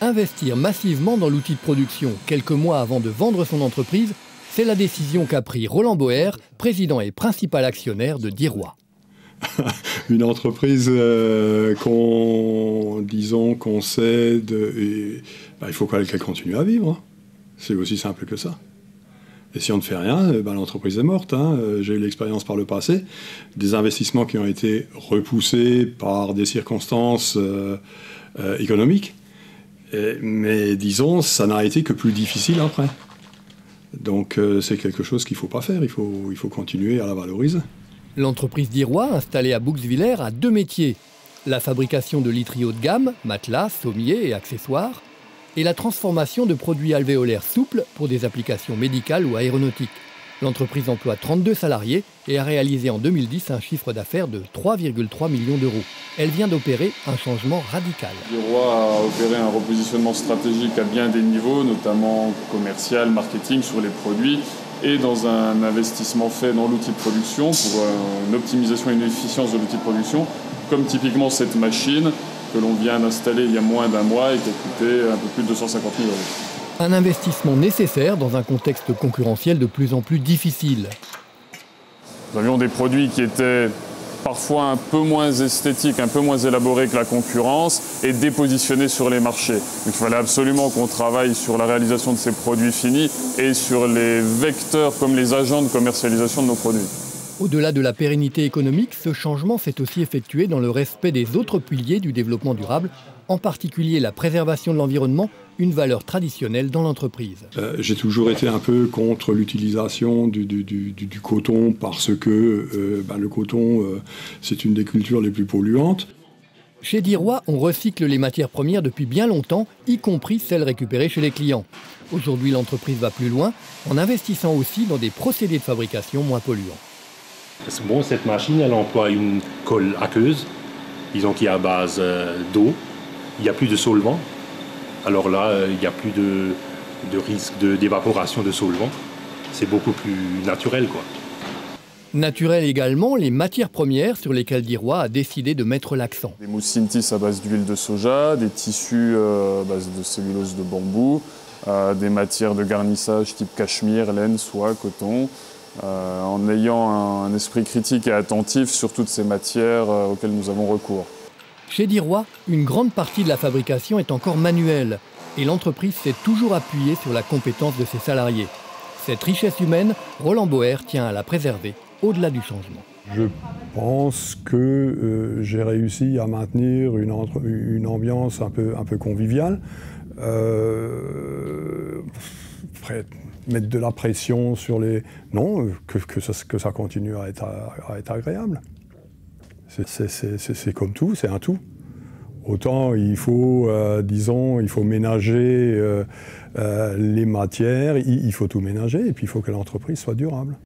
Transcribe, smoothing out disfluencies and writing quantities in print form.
Investir massivement dans l'outil de production quelques mois avant de vendre son entreprise, c'est la décision qu'a pris Roland Boer, président et principal actionnaire de Dirois. Une entreprise qu'on cède, il faut qu'elle continue à vivre. Hein. C'est aussi simple que ça. Et si on ne fait rien, l'entreprise est morte. Hein. J'ai eu l'expérience par le passé, des investissements qui ont été repoussés par des circonstances économiques. Mais disons, ça n'a été que plus difficile après. Donc c'est quelque chose qu'il ne faut pas faire, il faut continuer à la valoriser. L'entreprise Dirois, installée à Bouxwiller, a deux métiers. La fabrication de literie haut de gamme, matelas, sommiers et accessoires, et la transformation de produits alvéolaires souples pour des applications médicales ou aéronautiques. L'entreprise emploie 32 salariés et a réalisé en 2010 un chiffre d'affaires de 3,3 millions d'euros. Elle vient d'opérer un changement radical. Dirois a opéré un repositionnement stratégique à bien des niveaux, notamment commercial, marketing sur les produits, et dans un investissement fait dans l'outil de production pour une optimisation et une efficience de l'outil de production, comme typiquement cette machine que l'on vient d'installer il y a moins d'un mois et qui a coûté un peu plus de 250 000 euros. Un investissement nécessaire dans un contexte concurrentiel de plus en plus difficile. Nous avions des produits qui étaient parfois un peu moins esthétiques, un peu moins élaborés que la concurrence et dépositionnés sur les marchés. Donc il fallait absolument qu'on travaille sur la réalisation de ces produits finis et sur les vecteurs comme les agents de commercialisation de nos produits. Au-delà de la pérennité économique, ce changement s'est aussi effectué dans le respect des autres piliers du développement durable, en particulier la préservation de l'environnement, une valeur traditionnelle dans l'entreprise. J'ai toujours été un peu contre l'utilisation du coton parce que le coton, c'est une des cultures les plus polluantes. Chez Dirois, on recycle les matières premières depuis bien longtemps, y compris celles récupérées chez les clients. Aujourd'hui, l'entreprise va plus loin en investissant aussi dans des procédés de fabrication moins polluants. Bon, cette machine, elle emploie une colle aqueuse, disons qui est à base d'eau. Il n'y a plus de solvant. Alors là, il n'y a plus de risque d'évaporation de solvant. C'est beaucoup plus naturel, quoi. Naturel également, les matières premières sur lesquelles Dirois a décidé de mettre l'accent. Des mousses Synthes à base d'huile de soja, des tissus à base de cellulose de bambou, des matières de garnissage type cachemire, laine, soie, coton, en ayant un esprit critique et attentif sur toutes ces matières auxquelles nous avons recours. Chez Dirois, une grande partie de la fabrication est encore manuelle et l'entreprise s'est toujours appuyée sur la compétence de ses salariés. Cette richesse humaine, Roland Boer tient à la préserver au-delà du changement. Je pense que j'ai réussi à maintenir une ambiance un peu conviviale. Mettre de la pression sur les... Non, que ça continue à être agréable. C'est comme tout, c'est un tout. Autant il faut, il faut ménager les matières, il faut tout ménager et puis il faut que l'entreprise soit durable.